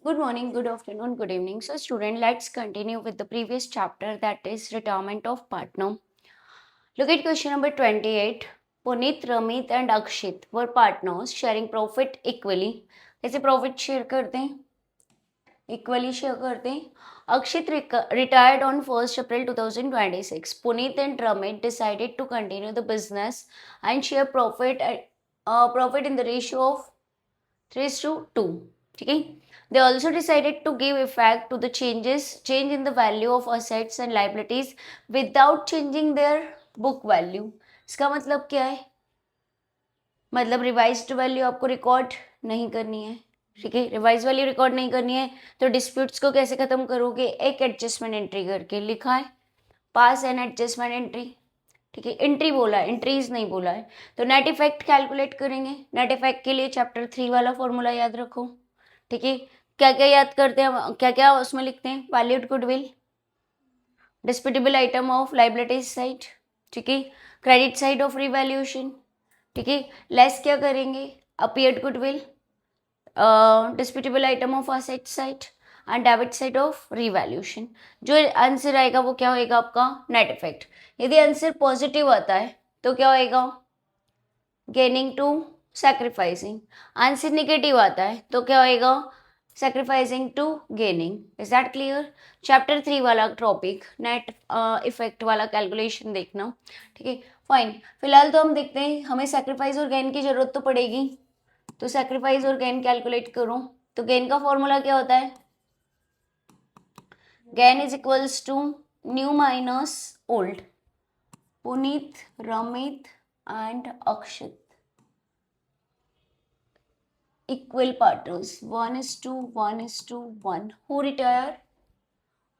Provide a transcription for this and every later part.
Good morning, good afternoon, good evening. So, student, let's continue with the previous chapter, that is retirement of partner. Look at question number 28. Puneet, Ramit and Akshit were partners sharing profit equally. कैसे profit share करते हैं? Equally share करते हैं. Akshit retired on 1st April 2026. Puneet and Ramit decided to continue the business and share profit in the ratio of 3:2. Okay. They also decided to give effect to the change in the value of assets and liabilities without changing their book value. इसका मतलब क्या है? मतलब revised value आपको record नहीं करनी है. ठीक है, रिवाइज वैल्यू रिकॉर्ड नहीं करनी है तो डिस्प्यूट्स को कैसे खत्म करोगे? एक एडजस्टमेंट एंट्री करके. लिखा है पास एन एडजस्टमेंट एंट्री. ठीक है, एंट्री बोला है, एंट्रीज नहीं बोला है. तो नेट इफेक्ट कैलकुलेट करेंगे. नेट इफेक्ट के लिए चैप्टर 3 वाला फॉर्मूला याद रखो. ठीक है, क्या क्या याद करते हैं, क्या क्या उसमें लिखते हैं? Valued goodwill, disputable item of liabilities side. ठीक है, क्रेडिट साइड ऑफ रिवैल्यूएशन. ठीक है, लेस क्या करेंगे? Appeared goodwill, disputable item of asset side and debit side of revaluation. जो आंसर आएगा वो क्या होएगा? आपका नेट इफेक्ट. यदि आंसर पॉजिटिव आता है तो क्या होएगा? Gaining to sacrificing. Answer negative आता है तो क्या होएगा? Sacrificing to gaining. Is that clear? Chapter 3 वाला टॉपिक नेट इफेक्ट वाला कैलकुलेशन देखना. ठीक है, फाइन. फिलहाल तो हम देखते हैं, हमें सैक्रिफाइस और गेन की जरूरत तो पड़ेगी. तो सैक्रिफाइस और गेन कैलकुलेट करो. तो गेन का फॉर्मूला क्या होता है? Gain is equals to new minus old. Puneet, Ramit and Akshit equal partners. 1:1:1. Who retire?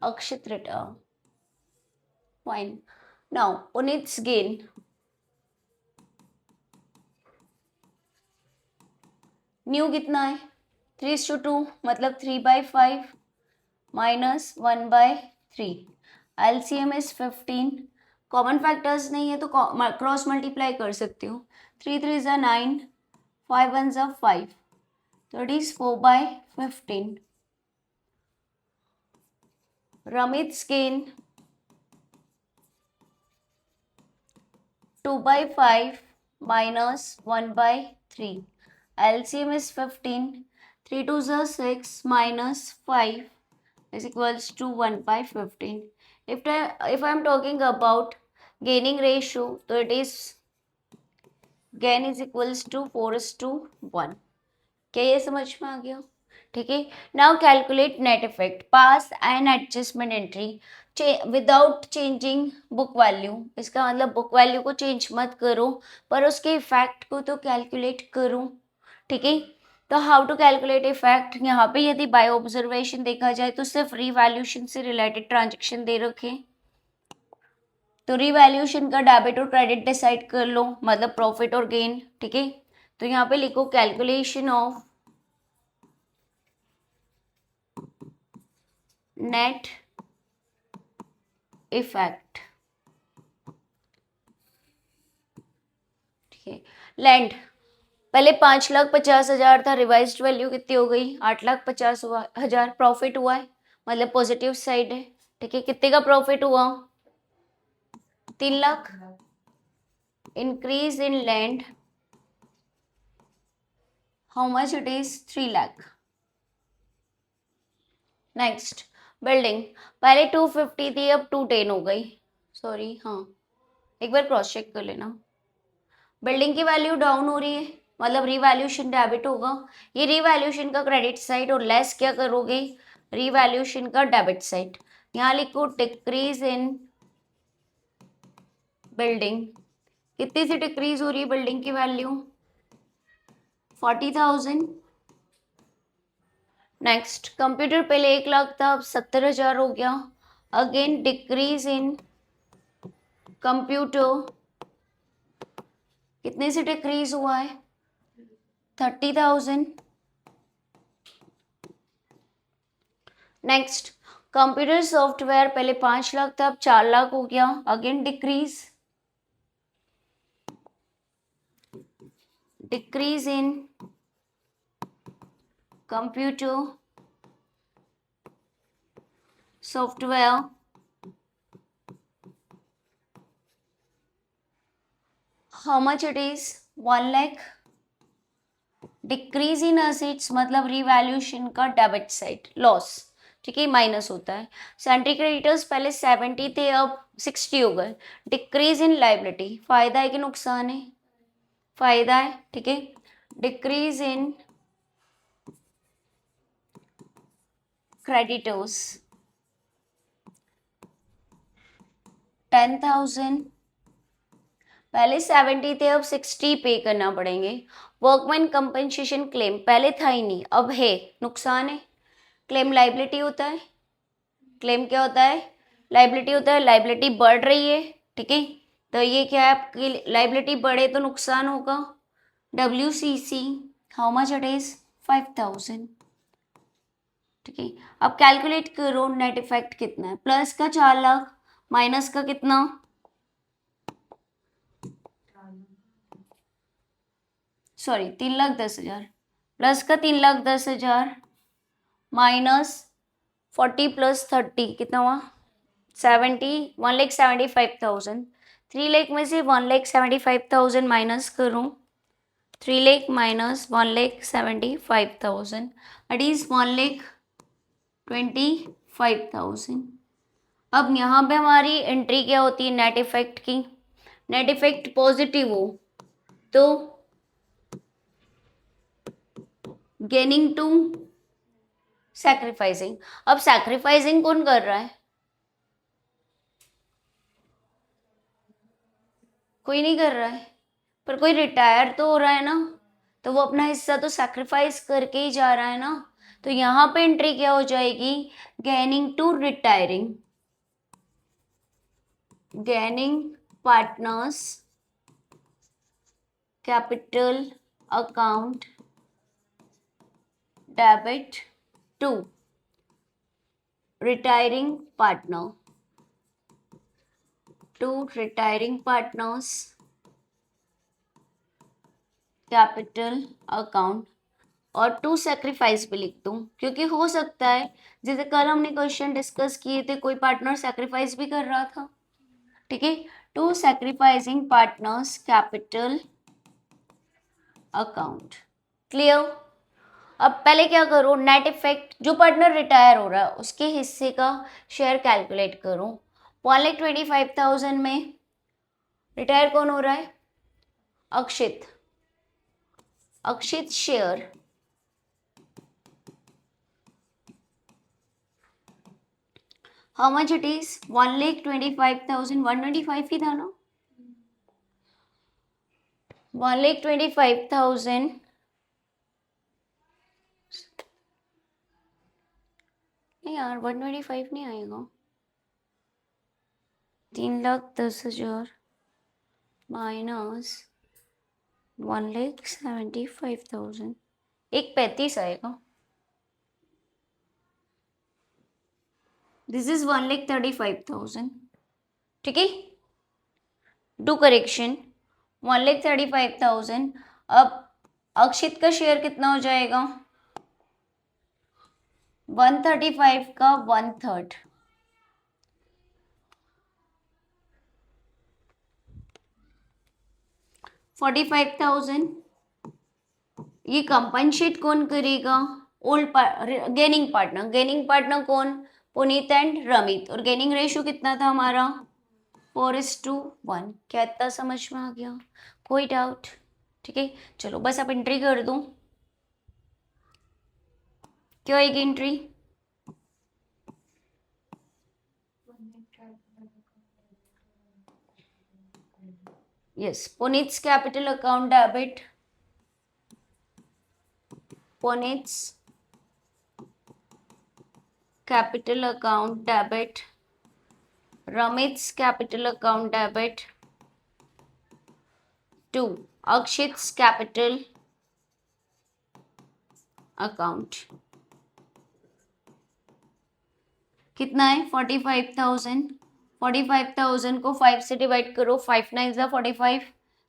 Akshit retire. Fine. Now Puneet's gain. New कितना है? 3:2 मतलब 3/5 minus 1/3. LCM is 15. Common factors नहीं है तो क्रॉस मल्टीप्लाई कर सकते हो. 3 3 ज़ा 9, 5 1 ज़ा 5. So it is 4/15. Ramit's gain 2/5 minus 1/3. LCM is 15. 3 2s are 6 minus 5 is equals to 1/15. If I am talking about gaining ratio, so it is gain is equals to 4:1. क्या ये समझ में आ गया? ठीक है. Now calculate net effect. Pass and adjustment entry without changing book value. इसका मतलब book value को चेंज मत करो पर उसके इफेक्ट को तो कैलकुलेट करो. ठीक है, तो हाउ टू कैलकुलेट इफेक्ट. यहाँ पे यदि बाय ऑब्जर्वेशन देखा जाए तो सिर्फ रिवैल्यूएशन से रिलेटेड ट्रांजेक्शन दे रखे, तो रिवैल्यूएशन का डेबिट और क्रेडिट डिसाइड कर लो, मतलब प्रॉफिट और गेन. ठीक है, तो यहाँ पे लिखो कैलकुलेशन ऑफ नेट इफेक्ट. ठीक है, लैंड पहले 5,50,000 था, रिवाइज्ड वैल्यू कितनी हो गई? 8,50,000. प्रॉफिट हुआ है मतलब पॉजिटिव साइड है. ठीक है, कितने का प्रॉफिट हुआ? 3 lakh. Increase in land, how much it is? 3 lakh. Next building. पहले 250 थी, अब 210 हो गई. सॉरी, हाँ एक बार क्रॉस चेक कर लेना. बिल्डिंग की वैल्यू डाउन हो रही है मतलब रिवैल्यूएशन डेबिट होगा. ये रिवैल्यूएशन का क्रेडिट साइड और लेस क्या करोगे? रिवैल्यूएशन का डेबिट साइड. यहाँ लिखो डिक्रीज इन बिल्डिंग. कितनी सी डिक्रीज हो रही है बिल्डिंग की वैल्यू? 40,000. नेक्स्ट कंप्यूटर पहले 1 लाख था, अब 70,000 हो गया. Again decrease in computer. कितने से डिक्रीज हुआ है? 30,000. नेक्स्ट कंप्यूटर सॉफ्टवेयर पहले 5 लाख था, अब 4 लाख हो गया. Again decrease in computer software how much it is 1 lakh. Decrease in assets मतलब रिवैल्यूएशन का डेबिट साइड लॉस, ठीक है, माइनस होता है. सेंट्री क्रेडिटर्स पहले 70 थे, अब 60 हो गए. डिक्रीज इन लाइबिलिटी फायदा है कि नुकसान है? फायदा है, ठीक है. डिक्रीज इन क्रेडिटर्स 10,000, पहले 70 थे अब 60 पे करना पड़ेंगे. वर्कमैन कंपनसेशन क्लेम पहले था ही नहीं, अब है, नुकसान है. क्लेम लाइबिलिटी होता है. क्लेम क्या होता है? लाइबिलिटी होता है. लाइबिलिटी बढ़ रही है, ठीक है, तो ये क्या है, आपकी लाइबिलिटी बढ़े तो नुकसान होगा. WCC how much it is 5,000, ठीक है. अब कैलकुलेट करो नेट इफेक्ट कितना है. प्लस का 4 लाख, माइनस का कितना, सॉरी 3,10,000, प्लस का 3,10,000 माइनस 40 प्लस 30 कितना हुआ 70, 1,75,000. 3 लाख में से 1,75,000 माइनस करूं, 3 लाख माइनस 1,75,000 इट इज 1,25,000. अब यहाँ पे हमारी एंट्री क्या होती है नेट इफेक्ट की. नेट इफेक्ट पॉजिटिव हो तो गेनिंग टू सैक्रिफाइसिंग. अब सैक्रिफाइसिंग कौन कर रहा है? कोई नहीं कर रहा है, पर कोई रिटायर तो हो रहा है ना, तो वो अपना हिस्सा तो सैक्रिफाइस करके ही जा रहा है ना. तो यहाँ पे एंट्री क्या हो जाएगी, gaining to retiring. Gaining partners capital account debit to retiring partner, to retiring partners capital account. और टू सेक्रीफाइस भी लिख दूं क्योंकि हो सकता है जैसे कल हमने क्वेश्चन डिस्कस किए थे कोई पार्टनर सेक्रीफाइस भी कर रहा था, ठीक है. To sacrificing partners capital account. Clear. अब पहले क्या करो, नेट इफेक्ट जो पार्टनर रिटायर हो रहा है उसके हिस्से का शेयर कैलकुलेट करो. 1,25,000 में रिटायर कौन हो रहा है? अक्षित. अक्षित share how much it is 1,25,000. 125 ही था ना. 1,25,000 नहीं यार 125 नहीं आएगा. 3,10,000 माइनस 1,75,000 एक 35 आएगा. दिस इज 1,35,000, ठीक है. Do correction 1,35,000. अब अक्षित का शेयर कितना हो जाएगा 135 का 1/3. $45,000 ये कंपनसेट कौन करेगा? Old gaining partner. Gaining partner कौन? पुनीत एंड रमित. और गेनिंग रेशियो कितना था हमारा 4:1. क्या इतना समझ में आ गया? कोई डाउट? ठीक है, चलो बस अब एंट्री कर दूं. क्या आएगी entry? Yes, Puneet's capital account debit. Puneet's capital account debit. Ramit's capital account debit to Akshit's capital account. कितना है 45,000. 45,000 को 5 से डिवाइड करो. 5 9 जा 45,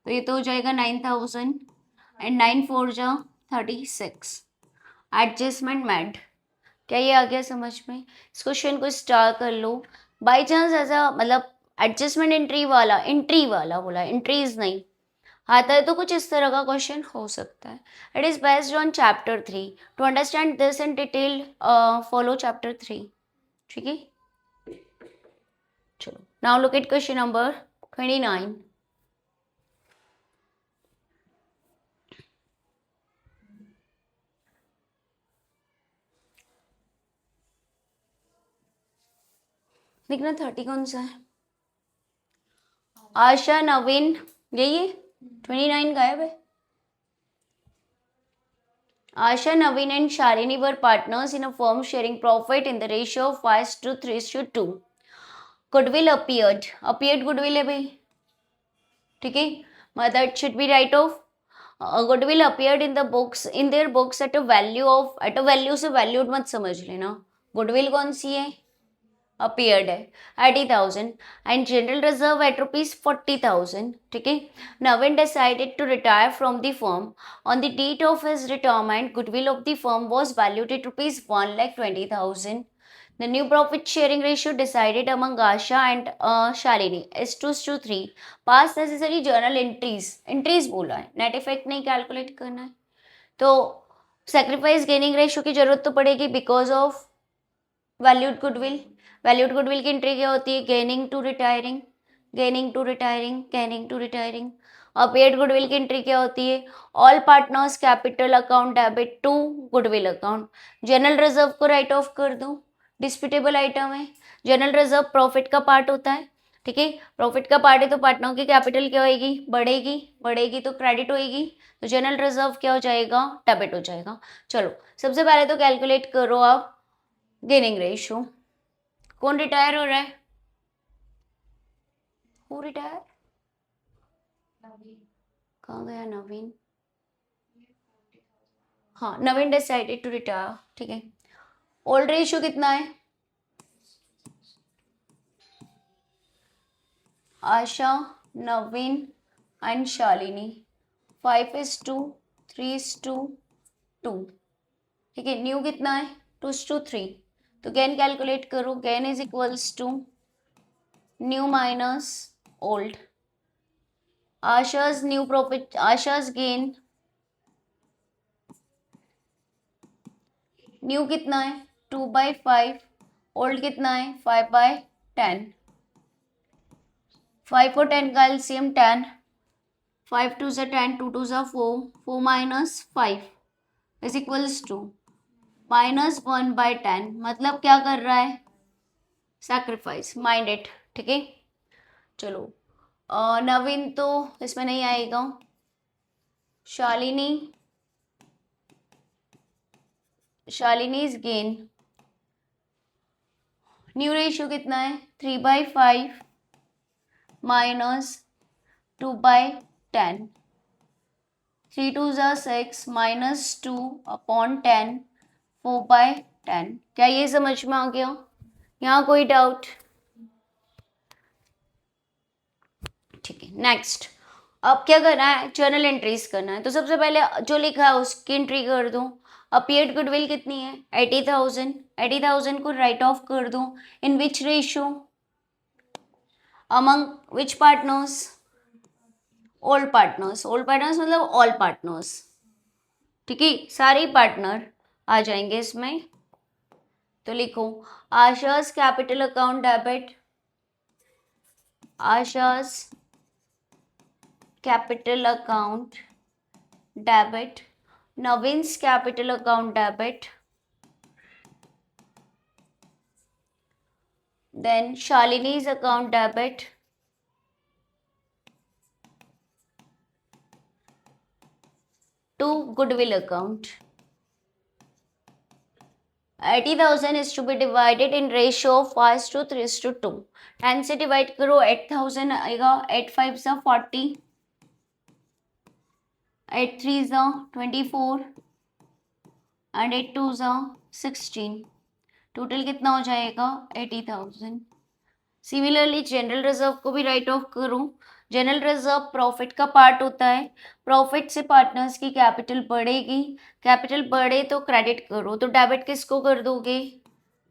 तो ये तो हो जाएगा 9,000 एंड 9 4 जा 36. Adjustment made. क्या ये आ गया समझ में? इस क्वेश्चन को स्टार कर लो. बाई चांस ऐसा मतलब एडजस्टमेंट एंट्री वाला बोला, एंट्रीज नहीं आता है तो कुछ इस तरह का क्वेश्चन हो सकता है. It is based on chapter 3. To understand this in detail follow chapter 3. ठीक है, चलो. Now look at question number 29. देखना 30 कौन सा है. आशा, नवीन, यही 29 गायब है. Asha, Naveen and Shalini were partners in a firm sharing profit in the ratio of 5:3:2. Goodwill appeared. Appeared goodwill है भाई. ठीक है, मतलब it should be right of. Goodwill appeared in the books, in their books at a value से valued मत समझ लेना. Goodwill कौन सी है? appeared है 80,000 and general reserve at rupees 40,000. ठीक है. Navin decided to retire from the firm. On the date of his retirement, goodwill of the firm was valued at rupees 1,20,000. The new profit sharing ratio decided among Asha and Shalini is 2:3. Past necessary journal entries बोला है, net effect नहीं calculate करना है. तो sacrifice gaining ratio की जरूरत तो पड़ेगी because of valued goodwill. Valued goodwill की एंट्री क्या होती है? Gaining to retiring, gaining to retiring, gaining to retiring. और पेड गुडविल की एंट्री क्या होती है? All partners capital account debit to goodwill account. General reserve को राइट ऑफ कर दूं, डिस्प्यूटेबल आइटम है. जनरल रिजर्व प्रॉफिट का पार्ट होता है. ठीक है, प्रॉफिट का पार्ट है तो पार्टनर की कैपिटल क्या होगी? बढ़ेगी. बढ़ेगी तो क्रेडिट होगी. तो जनरल रिजर्व क्या हो जाएगा? डेबिट हो जाएगा. चलो, सबसे पहले तो कैलकुलेट करो आप गेनिंग रेशियो. कौन रिटायर हो रहा है? Who retire? कहाँ गया नवीन? हाँ, नवीन डिसाइडेड टू रिटायर. ठीक है, ओल्ड रेशियो कितना है? आशा, नवीन एंड शालिनी 5:3:2. ठीक है, न्यू कितना है? 2:3. तो गेन कैलकुलेट करो. Gain is equals to new minus old. Asha's new profit, Asha's gain. New कितना है? 2/5. ओल्ड कितना है? 5/10. 5 और 10 का एलसीएम 10. 5 2 ज़ा 10, 2 2 ज़ा 4. 4 माइनस 5 इज इक्वल्स टू -1/10. मतलब क्या कर रहा है? सैक्रिफाइस. माइंडेड. ठीक है, चलो. नवीन तो इसमें नहीं आएगा. Shalini, Shalini's gain. New ratio कितना है? 3/5 माइनस 2/10. 3 2 ज़ा 6 माइनस 2/10. 4/10. क्या ये समझ में आ गया? यहाँ कोई डाउट? ठीक है, नेक्स्ट. अब क्या करना है? जर्नल एंट्रीज करना है. तो सबसे पहले जो लिखा है उसकी एंट्री कर दूं. अपीयर्ड गुडविल कितनी है? 80,000. 80,000 को राइट ऑफ कर दूं. In which ratio? Among which partners? Old partners. Old partners मतलब ऑल पार्टनर्स. ठीक है, सारे पार्टनर आ जाएंगे इसमें. तो लिखो Asha's capital account debit, Asha's capital account debit, Naveen's capital account debit, then Shalini's account debit, to goodwill account. 80,000 is to be divided in ratio of 5:3:2. 10 से डिवाइड करो 8,000 आएगा. 8 5 ज़ा 40, 8 3 ज़ा 24 एंड 8 2 ज़ा 16. टोटल कितना हो जाएगा? 80,000. सिमिलरली जनरल रिजर्व को भी राइट ऑफ करो. जनरल रिजर्व प्रॉफिट का पार्ट होता है, प्रॉफिट से पार्टनर्स की कैपिटल बढ़ेगी, कैपिटल बढ़े तो क्रेडिट करो, तो डेबिट किसको कर दोगे,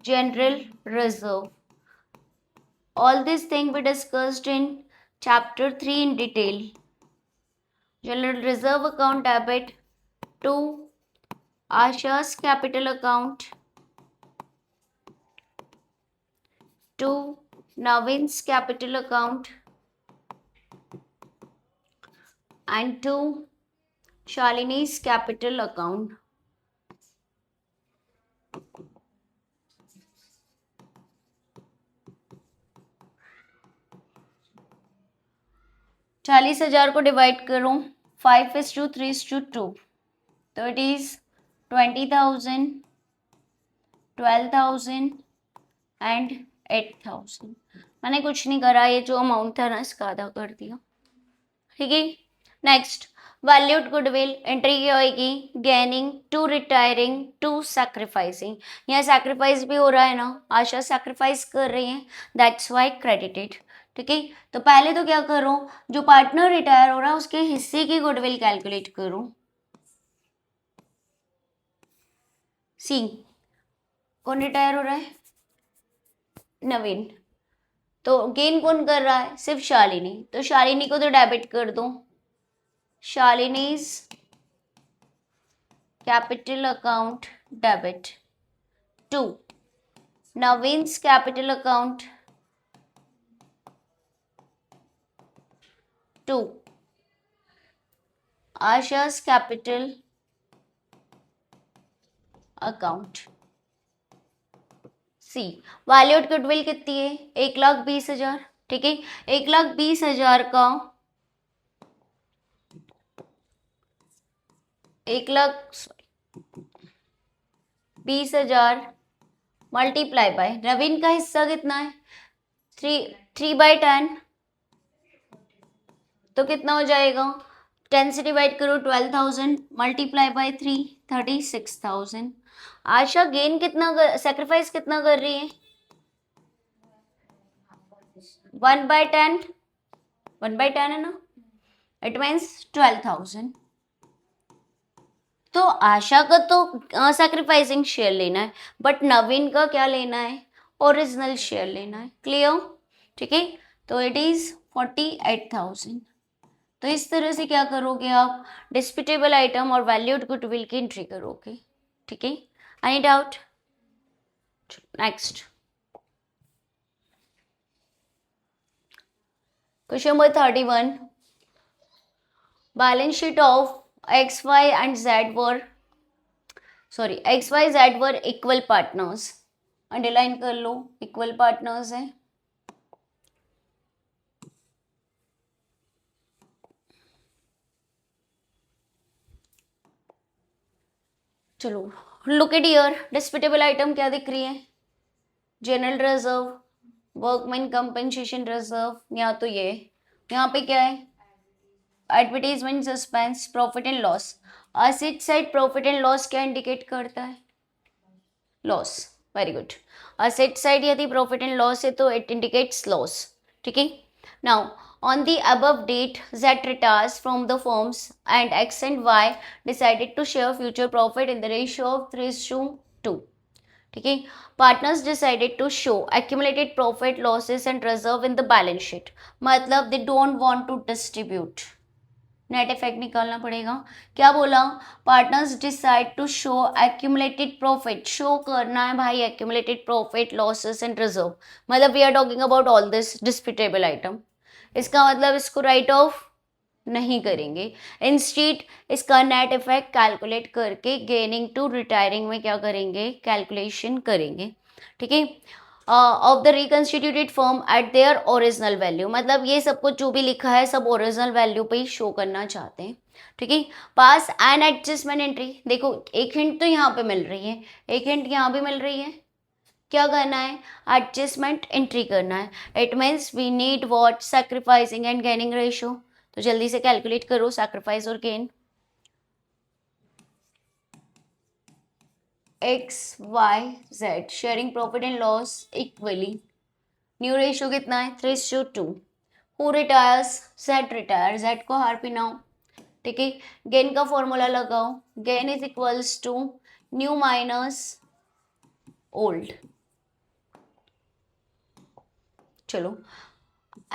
general reserve. All this thing we discussed in chapter 3 in detail. General reserve account debit to Asha's capital account to Navin's capital account and to Shalini's capital account. चालीस हजार को डिवाइड करो 5:3:2, तो इट इज 20,000, 12,000 एंड 8,000. मैंने कुछ नहीं करा, ये जो अमाउंट था ना इसका आधा कर दिया. ठीक है. नेक्स्ट, वैल्यूड गुडविल एंट्री क्या होगी, gaining to retiring to sacrificing. यहाँ सैक्रिफाइस भी हो रहा है ना, आशा सैक्रिफाइस कर रही है, दैट्स वाई क्रेडिटेड. ठीक है. तो पहले तो क्या करो, जो पार्टनर रिटायर हो रहा है उसके हिस्से की गुडविल कैलकुलेट करो. सी, कौन रिटायर हो रहा है, नवीन. तो गेन कौन कर रहा है, सिर्फ शालिनी, तो शालिनी को तो डेबिट कर दो. Shalini's capital account debit to Naveen's capital account to Asha's capital account. See, valued goodwill कितनी है, 1,20,000. ठीक है. 1,20,000 का 1,20,000 मल्टीप्लाई बाय नवीन का हिस्सा कितना है, 3/10, तो कितना हो जाएगा, 10 से डिवाइड करो 12,000 मल्टीप्लाई बाय 3, 36,000. आशा गेन कितना सेक्रीफाइस कितना कर रही है, 1/10, 1/10 है ना, इट मीन्स 12,000. तो आशा का तो सैक्रिफाइसिंग शेयर लेना है, बट नवीन का क्या लेना है, ओरिजिनल शेयर लेना है. क्लियर. ठीक है. तो इट इज 48,000. तो इस तरह से क्या करोगे आप, डिस्प्यूटेबल आइटम और वैल्यूड गुडविल की एंट्री करोगे. ठीक है. Any doubt. Next question number 31. Balance sheet of X, Y and Z were X, Y, Z were equal partners. Underline कर लो, इक्वल पार्टनर्स हैं. चलो look at here, disputable item क्या दिख रही है, general reserve, workman compensation reserve, या तो ये यहाँ पे क्या है, advertisement suspense, profit and loss. Asset side profit and loss क्या इंडिकेट करता है, loss. Very good. Asset side यदि प्रॉफिट एंड लॉस है तो इट इंडिकेट्स लॉस. ठीक है. Now on the above date, Z retires from the firms and X and Y decided to share future profit in the ratio of 3:2. ठीक है. Partners decided to show accumulated profit, losses and reserve in the balance sheet. मतलब they don't want to distribute. Net effect निकालना पड़ेगा. क्या बोला, partners decide to show accumulated profit, show करना है भाई accumulated profit, losses and reserve. मतलब we are talking about all this disputable item. इसका मतलब इसको राइट ऑफ नहीं करेंगे, इंस्टीड इसका नेट इफेक्ट कैलकुलेट करके गेनिंग टू रिटायरिंग में क्या करेंगे, कैलकुलेशन करेंगे. ठीक है. Of the reconstituted firm at their original value. मतलब ये सब कुछ जो भी लिखा है सब ओरिजिनल वैल्यू पे ही शो करना चाहते हैं. ठीक है. पास एंड एडजस्टमेंट एंट्री. देखो एक हिंट तो यहाँ पे मिल रही है, एक हिंट यहाँ भी मिल रही है. क्या करना है, एडजस्टमेंट एंट्री करना है. It means we need what, sacrificing and gaining ratio. तो जल्दी से कैलकुलेट करो सैक्रिफाइस और gain. X, Y, Z sharing profit and loss equally. New ratio कितना है, 3:2. Who retires, Z retire, Z को हार पिनाओ, ठीक है। गेन का फॉर्मूला लगाओ, gain is equals to new minus old. चलो,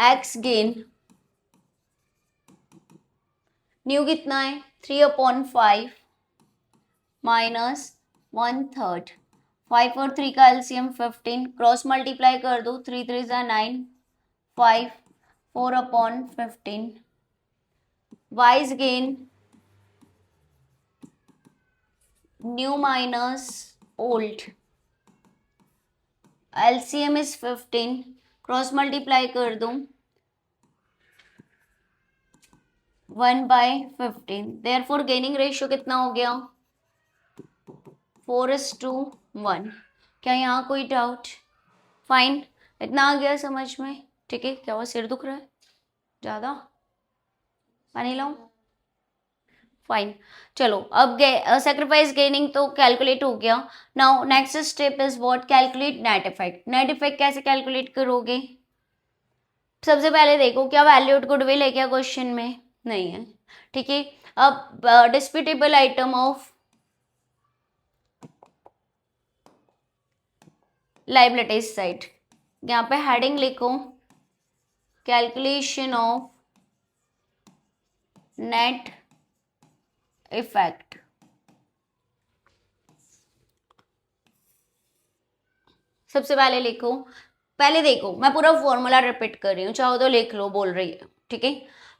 एक्स गेन, न्यू कितना है 3/5 माइनस 1/3, 5 और 3 का एलसीएम 15, क्रॉस मल्टीप्लाई कर दो, 3 3 जा 9, 5 4/15, wise gain new minus old, LCM is 15, cross multiply कर दो 1/15, देयरफॉर गेनिंग रेशियो कितना हो गया 4:1। क्या यहाँ कोई डाउट? फाइन, इतना आ गया समझ में, ठीक है। क्या हुआ, सिर दुख रहा है ज़्यादा, पानी लाऊं? फाइन, चलो अब सेक्रीफाइस गेनिंग तो कैलकुलेट हो गया। Now next step is what, calculate net effect. Net effect कैसे कैलकुलेट करोगे? सबसे पहले देखो क्या वैल्यूड गुडविल है क्या क्वेश्चन में, नहीं है, ठीक है। अब disputable item of liabilities side, यहाँ पे हेडिंग लिखो कैलकुलेशन ऑफ नेट इफेक्ट। सबसे पहले लिखो, पहले देखो मैं पूरा फॉर्मूला रिपीट कर रही हूँ, चाहो तो लिख लो, बोल रही है, ठीक है।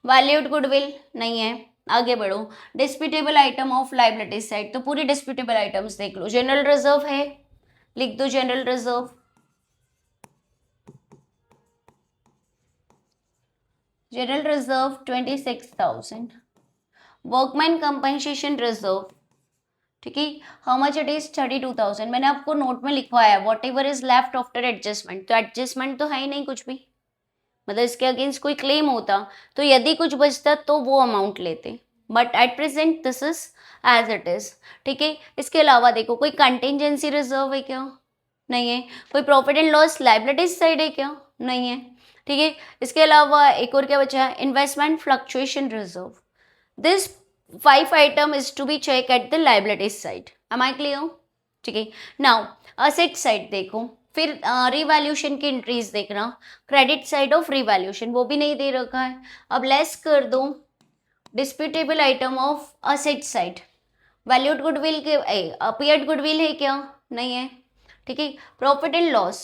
वैल्यूड गुडविल नहीं है, आगे बढ़ो। Disputable item of liabilities side, तो पूरी डिस्प्यूटेबल आइटम्स देख लो। जनरल रिजर्व है, लिख दो general reserve, general reserve 26,000। Workman compensation reserve, ठीक है, हाउ मच इट इज 32,000। मैंने आपको नोट में लिखवाया है what ever is left after adjustment, तो एडजस्टमेंट तो है ही नहीं कुछ भी, मतलब इसके अगेंस्ट कोई क्लेम होता तो यदि कुछ बचता तो वो अमाउंट लेते, but at present this is as it is, ठीक है। इसके अलावा देखो कोई कंटिजेंसी रिजर्व है क्या, नहीं है। कोई profit and loss liabilities side है क्या, नहीं है, ठीक है। इसके अलावा एक और क्या बचा है, investment fluctuation reserve. This 5 item is to be checked at the liabilities side. Am I clear? ठीक है। नाउ असेट साइड देखो, फिर रिवैल्यूएशन की एंट्रीज देखना, क्रेडिट साइड ऑफ रिवैल्यूएशन वो भी नहीं दे रखा है। अब लेस कर दो disputable item of asset side, valued goodwill के अपीयर्ड गुडविल है क्या, नहीं है, ठीक है। Profit and loss,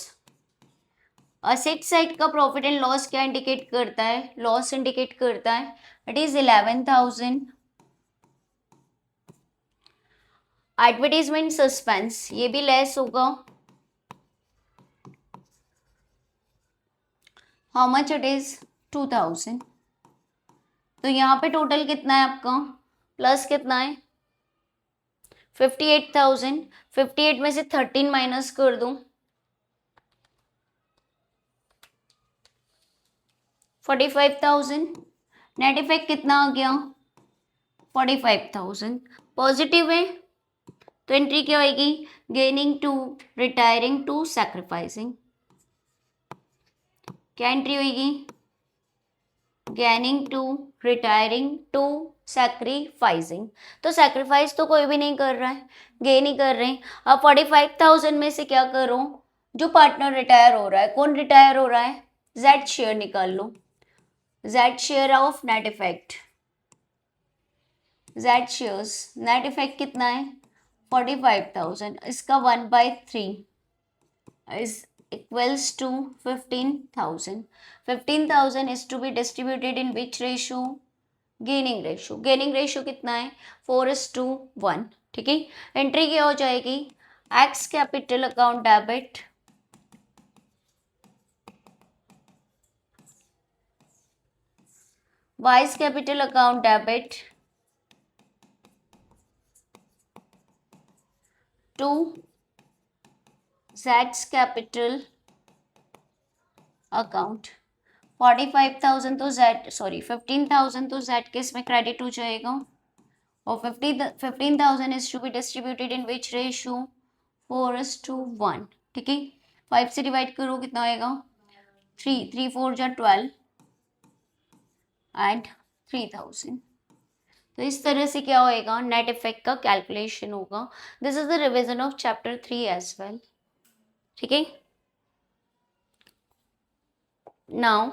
asset side का प्रॉफिट एंड लॉस क्या इंडिकेट करता है, लॉस इंडिकेट करता है, इट इज 11,000। एडवर्टीजमेंट सस्पेंस ये भी लेस होगा, हाउ मच इट इज 2,000। तो यहाँ पे टोटल कितना है आपका, प्लस कितना है 58,000। 58 में से 13 माइनस कर दूं 45,000, नेट इफेक्ट कितना आ गया 45,000। पॉजिटिव है तो एंट्री क्या होगी, gaining to, retiring to, sacrificing. क्या एंट्री होगी, gaining to, retiring to, sacrificing. तो सैक्रिफाइस तो कोई भी नहीं कर रहा है, गेन ही कर रहे हैं। अब 45,000 में से क्या करो, जो पार्टनर रिटायर हो रहा है, कौन रिटायर हो रहा है, जेड शेयर निकाल लो, Z share of net effect, Z shares net effect कितना है 45,000, इसका 1/3 is equals to 15,000. 15,000 is to be distributed in which ratio, gaining ratio. Gaining ratio कितना है 4:1, ठीक है। एंट्री क्या हो जाएगी, X capital account debit, Y's capital account debit to Z's capital account. 45,000 तो Z, सॉरी 15,000 तो Z के इसमें क्रेडिट हो जाएगा, और 15,000 is to be distributed in which ratio 4:1, ठीक है। 5 से डिवाइड करो कितना आएगा 3, 3 4 जा 12, एंड 3000। तो इस तरह से क्या होएगा, नेट इफेक्ट का कैलकुलेशन होगा। This is the revision of chapter 3 as well. ठीक है, now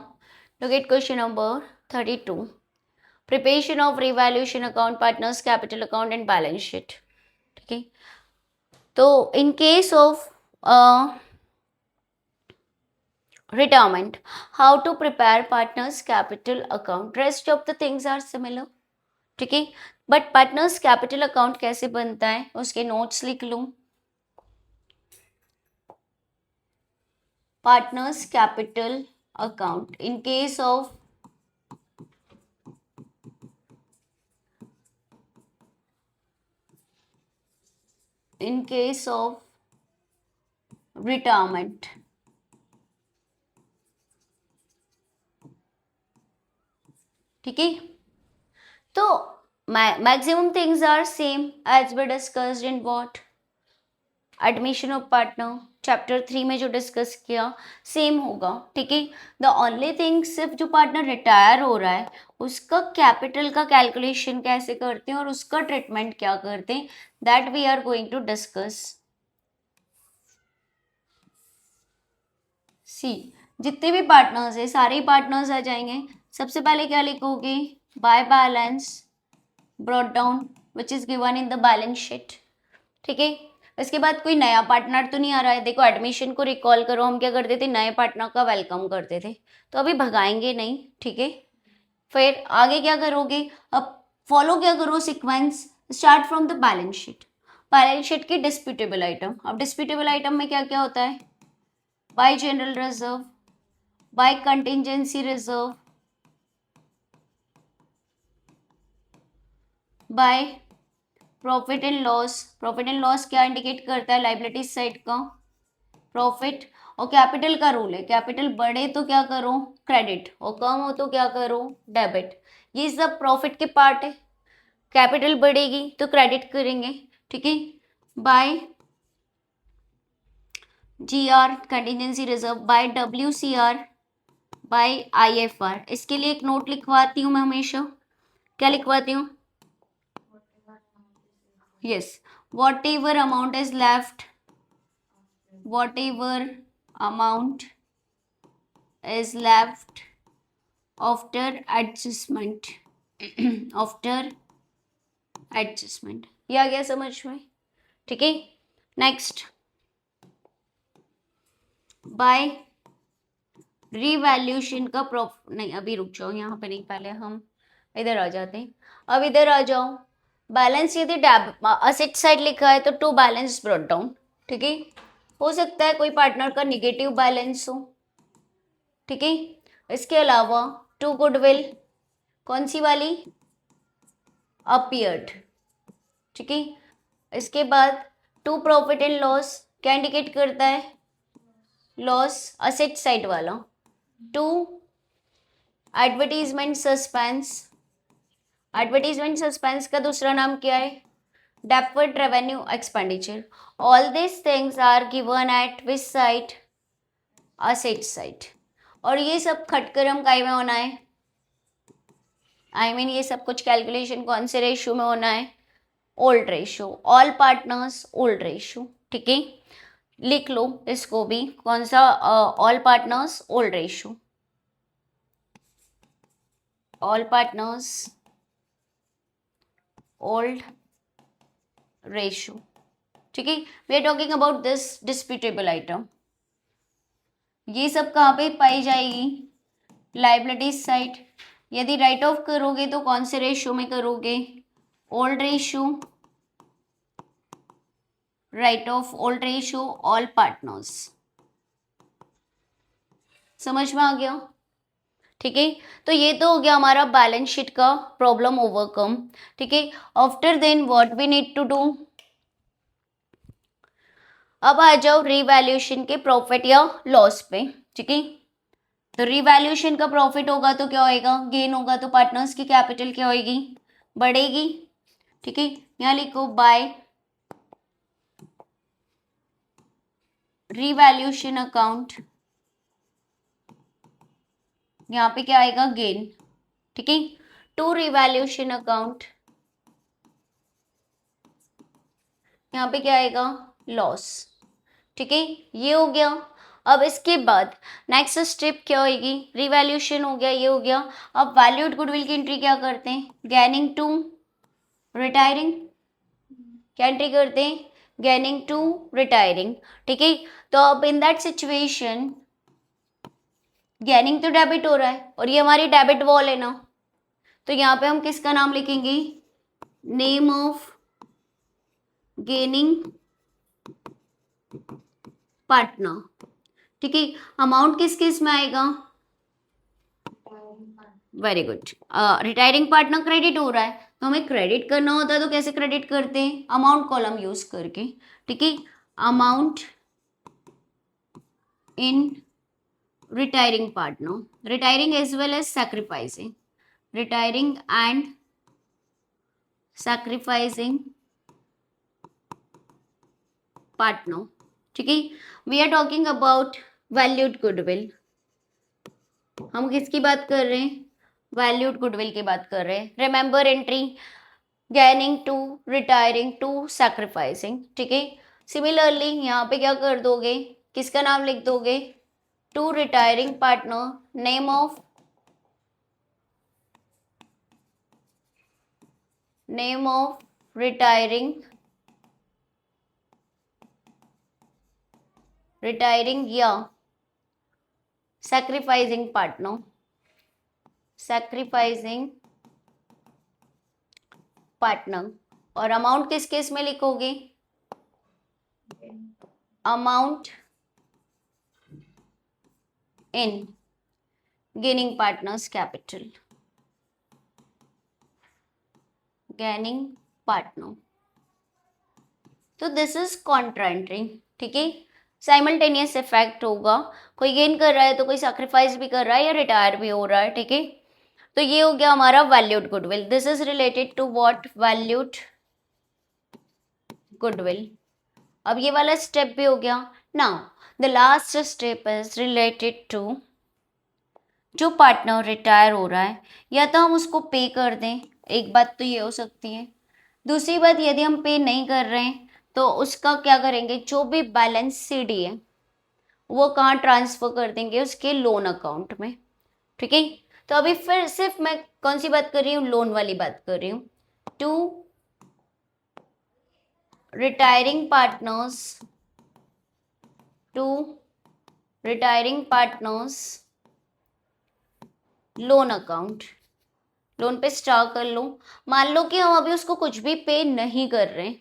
look at question number 32, preparation of revaluation account, partners capital account and balance sheet. ठीक है, तो in case of retirement, how to prepare partners capital account, rest of the things are similar। ठीक है, but partners capital account कैसे बनता है उसके notes लिख लूं। Partners capital account in case of retirement, ठीक है, तो maximum things are same as we discussed in what admission of partner chapter 3 में जो डिस्कस किया सेम होगा। ठीक है, द ओनली थिंग सिर्फ जो पार्टनर रिटायर हो रहा है उसका कैपिटल का कैलकुलेशन कैसे करते हैं और उसका ट्रीटमेंट क्या करते हैं, that we are going to discuss. See, जितने भी पार्टनर्स है सारे पार्टनर्स आ जाएंगे। सबसे पहले क्या लिखोगे, by balance brought down which is given in the balance sheet. ठीक है, इसके बाद कोई नया पार्टनर तो नहीं आ रहा है। देखो एडमिशन को रिकॉल करो, हम क्या करते थे, नए पार्टनर का वेलकम करते थे, तो अभी भगाएंगे नहीं। ठीक है, फिर आगे क्या करोगे, अब फॉलो क्या करो sequence, start from the balance sheet. Balance sheet की डिस्प्यूटेबल आइटम, अब डिस्प्यूटेबल आइटम में क्या क्या होता है, by general reserve, by contingency reserve, by profit and loss. Profit and loss क्या इंडिकेट करता है, लाइबिलिटी साइड का प्रॉफिट। और कैपिटल का रूल है, कैपिटल बढ़े तो क्या करो, क्रेडिट, और कम हो तो क्या करो, डेबिट। ये सब प्रॉफिट के पार्ट है। कैपिटल बढ़ेगी तो क्रेडिट करेंगे। ठीक है, by GR contingency reserve, by WCR, by IFR। इसके लिए एक नोट लिखवाती हूँ मैं हमेशा, क्या लिखवाती हूँ, yes, what ever amount is left, whatever amount is left after adjustment after adjustment। ये आ गया समझ में। ठीक है, नेक्स्ट, बाय रिवैल्यूएशन का नहीं अभी रुक जाओ, यहाँ पे नहीं, पहले हम इधर आ जाते हैं। अब इधर आ जाओ, बैलेंस यदि असेट साइड लिखा है तो टू बैलेंस ब्रॉट डाउन। ठीक है, हो सकता है कोई पार्टनर का निगेटिव बैलेंस हो। ठीक है, इसके अलावा टू गुडविल, कौन सी वाली, अपीयर्ड। ठीक है, इसके बाद टू प्रॉफिट एंड लॉस, क्या इंडिकेट करता है, लॉस असेट साइड वाला। To advertisement suspense, advertisement suspense का दूसरा नाम क्या है, deferred revenue expenditure. All this things are given at which side, asset side. और ये सब खटकरम काय में होना है, ये सब कुछ कैलकुलेशन कौन से रेशियो में होना है, old ratio, all partners old ratio. ठीक है, लिख लो इसको भी, कौन सा, all partners old ratio, all partners old ratio. ठीक है, we are talking about this disputable item. ये सब कहाँ पे पाई जाएगी, लाइबिलिटीज साइड। यदि राइट ऑफ करोगे तो कौन से रेशियो में करोगे, old ratio, write off old ratio, all partners. समझ में आ गया। ठीक है, तो ये तो हो गया हमारा बैलेंस शीट का प्रॉब्लम ओवरकम। ठीक है, after then what we need to do, अब आ जाओ रिवैल्यूएशन के प्रॉफिट या लॉस पे। ठीक है, तो रिवैल्यूएशन का प्रॉफिट होगा तो क्या होएगा, गेन होगा तो पार्टनर्स की कैपिटल क्या होएगी, बढ़ेगी। ठीक है, यहाँ लिखो बाय रिवैल्यूएशन अकाउंट, यहाँ पे क्या आएगा, गेन। ठीक है। टू रिवैल्यूएशन अकाउंट, यहाँ पे क्या आएगा, लॉस, ठीक है, ये हो गया। अब इसके बाद नेक्स्ट स्टेप क्या होगी, रिवैल्यूएशन हो गया, ये हो गया। अब वैल्यूड गुडविल की एंट्री क्या करते हैं, गैनिंग टू रिटायरिंग, क्या एंट्री करते हैं, गैनिंग टू रिटायरिंग, ठीक है। तो अब इन दैट सिचुएशन गैनिंग तो डेबिट हो रहा है और ये हमारी डेबिट वॉल है ना, तो यहाँ पे हम किसका नाम लिखेंगे, नेम ऑफ गेनिंग पार्टनर, ठीक है। अमाउंट किस किस में आएगा, very good, retiring partner credit हो रहा है, तो हमें क्रेडिट करना होता है तो कैसे क्रेडिट करते हैं, अमाउंट कॉलम यूज करके, ठीक है। Amount in retiring partner, retiring as well as sacrificing, retiring and sacrificing partner, ठीक है। We are talking about valued goodwill, हम किसकी बात कर रहे हैं, वैल्यूड गुडविल की बात कर रहे हैं। Remember entry gaining to retiring to sacrificing, ठीक है। सिमिलरली यहाँ पे क्या कर दोगे, किसका नाम लिख दोगे, to retiring partner, name of retiring या सैक्रिफाइसिंग पार्टनर, सैक्रिफाइसिंग पार्टनर। और अमाउंट किस केस में लिखोगे, amount in gaining partners capital, gaining partner. तो दिस इज कॉन्ट्रा एंट्री, ठीक है। साइमल्टेनियस इफेक्ट होगा, कोई गेन कर रहा है तो कोई सैक्रिफाइस भी कर रहा है या रिटायर भी हो रहा है, ठीक है। तो ये हो गया हमारा valued goodwill, this is related to what, valued goodwill. अब ये वाला स्टेप भी हो गया। Now the last step is related to जो पार्टनर रिटायर हो रहा है, या तो हम उसको पे कर दें, एक बात तो ये हो सकती है। दूसरी बात, यदि हम पे नहीं कर रहे हैं तो उसका क्या करेंगे, जो भी बैलेंस सीडी है वो कहाँ ट्रांसफर कर देंगे, उसके लोन अकाउंट में, ठीक है। तो अभी फिर सिर्फ मैं कौन सी बात कर रही हूँ, लोन वाली बात कर रही हूँ। To retiring partners, to retiring partners loan account, loan पे स्टार कर लो। मान लो कि हम अभी उसको कुछ भी पे नहीं कर रहे हैं,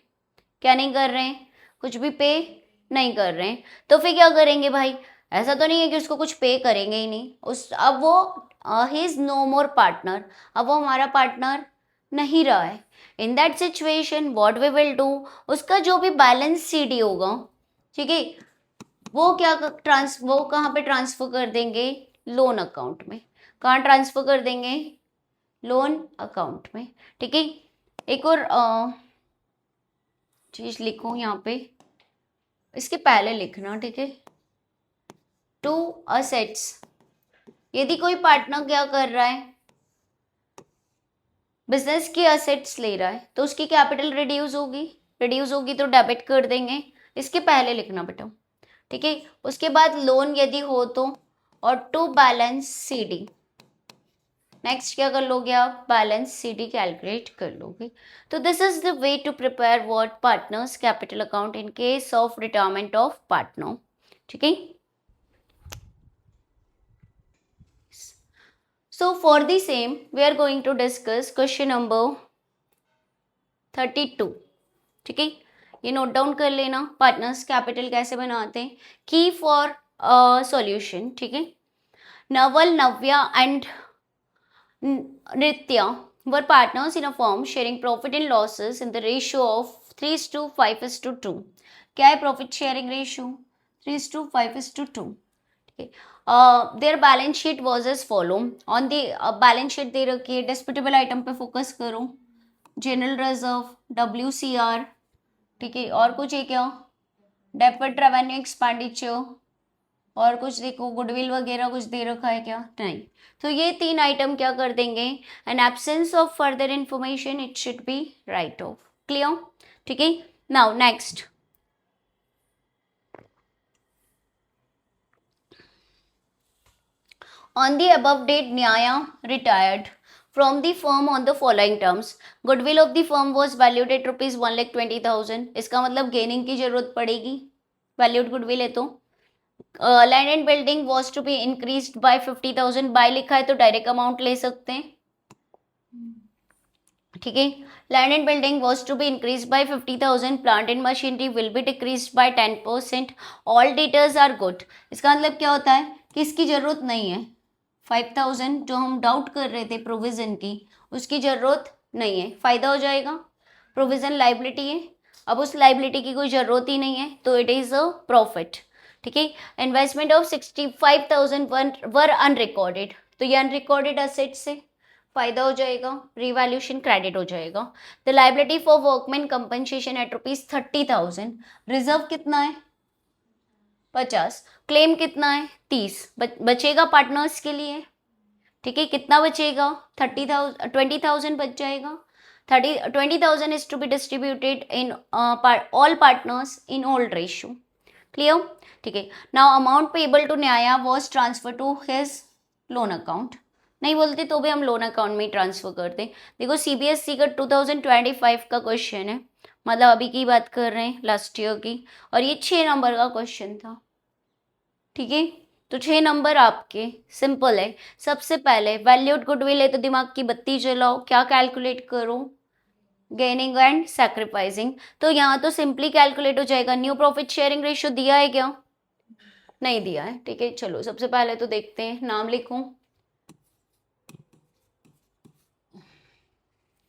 क्या नहीं कर रहे हैं, कुछ भी पे नहीं कर रहे हैं, तो फिर क्या करेंगे भाई, ऐसा तो नहीं है कि उसको कुछ पे करेंगे ही नहीं, उस अब वो ही इज नो मोर पार्टनर, अब वो हमारा पार्टनर नहीं रहा है। In that situation what we will do, उसका जो भी बैलेंस सीडी होगा, ठीक है, वो वो कहाँ पे ट्रांसफर कर देंगे, लोन अकाउंट में। कहाँ ट्रांसफर कर देंगे, लोन अकाउंट में, ठीक है। एक और चीज लिखो यहाँ पे, इसके पहले लिखना, ठीक है। टू असेट्स, यदि कोई पार्टनर क्या कर रहा है, बिजनेस की असेट्स ले रहा है, तो उसकी कैपिटल रिड्यूस होगी तो डेबिट कर देंगे, इसके पहले लिखना बेटा, ठीक है। उसके बाद लोन यदि हो तो, और टू बैलेंस सीडी, नेक्स्ट क्या कर लोगे आप, बैलेंस सीडी कैलकुलेट कर लोगे। तो this is the way to prepare what, partners capital account in case of retirement of partner, ठीक है। So for the same we are going to discuss question number 32, ठीक है। ये नोट डाउन कर लेना, पार्टनर्स कैपिटल कैसे बनाते हैं, की फॉर सॉल्यूशन, ठीक है। नवल, नव्या and Nritya were partners in a firm sharing profit and losses in the ratio of 3:5:2. क्या है प्रॉफिट शेयरिंग रेशियो, 3:5:2, ठीक है। Their balance sheet was as follow, on the balance sheet दे रखी है, डिस्प्यूटेबल आइटम पे फोकस करो, general reserve, WCR, ठीक है। और कुछ है क्या, डेफर्ड रेवेन्यू एक्सपेंडिचर, और कुछ देखो, गुडविल वगैरह कुछ दे रखा है क्या? नहीं। तो ये 3 आइटम क्या कर देंगे? In absence of further information it should be write off. Clear? ठीक है। Now next, on the above date Nyaya retired from the firm on the following terms. Goodwill of the firm was valued at rupees 1,20,000. इसका मतलब gaining की जरूरत पड़ेगी, valued goodwill है तो। Land and building was to be increased by 50,000. By लिखा है तो डायरेक्ट अमाउंट ले सकते हैं, ठीक है। Land and building was to be increase by 50,000. Plant and machinery will be decrease by 10%. All debtors are good. इसका मतलब क्या होता है कि इसकी जरूरत नहीं है। 5,000 जो हम डाउट कर रहे थे प्रोविजन की, उसकी जरूरत नहीं है, फायदा हो जाएगा। प्रोविजन लाइबिलिटी है, अब उस लाइबिलिटी की कोई जरूरत ही नहीं है, तो इट इज अ प्रॉफिट, ठीक है। इन्वेस्टमेंट ऑफ 65,000 वर अनरिकॉर्डेड, तो ये अनरिकॉर्डेड असेट से फायदा हो जाएगा, रिवैल्यूएशन क्रेडिट हो जाएगा। The liability for workman compensation at rupees 30,000. Reserve कितना है? 50. क्लेम कितना है? 30. बचेगा पार्टनर्स के लिए, ठीक है। कितना बचेगा? 30,000, 20,000 बच जाएगा। 20,000 is to be distributed in all partners in old ratio. Clear? ठीक है। Now amount payable to न्याया was transferred to his loan account. नहीं बोलते तो भी हम लोन अकाउंट में ही ट्रांसफर करते। देखो सीबीएसई का 2025 का क्वेश्चन है, मतलब अभी की बात कर रहे हैं, लास्ट ईयर की, और ये 6 नंबर का क्वेश्चन था, ठीक है। तो 6 नंबर आपके सिंपल है। सबसे पहले वैल्यूड गुडविल है तो दिमाग की बत्ती जलाओ, क्या कैलकुलेट करो? Gaining and sacrificing. तो यहाँ तो सिंपली कैलकुलेट हो जाएगा। न्यू प्रॉफिट शेयरिंग रेशियो दिया है क्या? नहीं दिया है, ठीक है। चलो सबसे पहले तो देखते हैं, नाम लिखूं,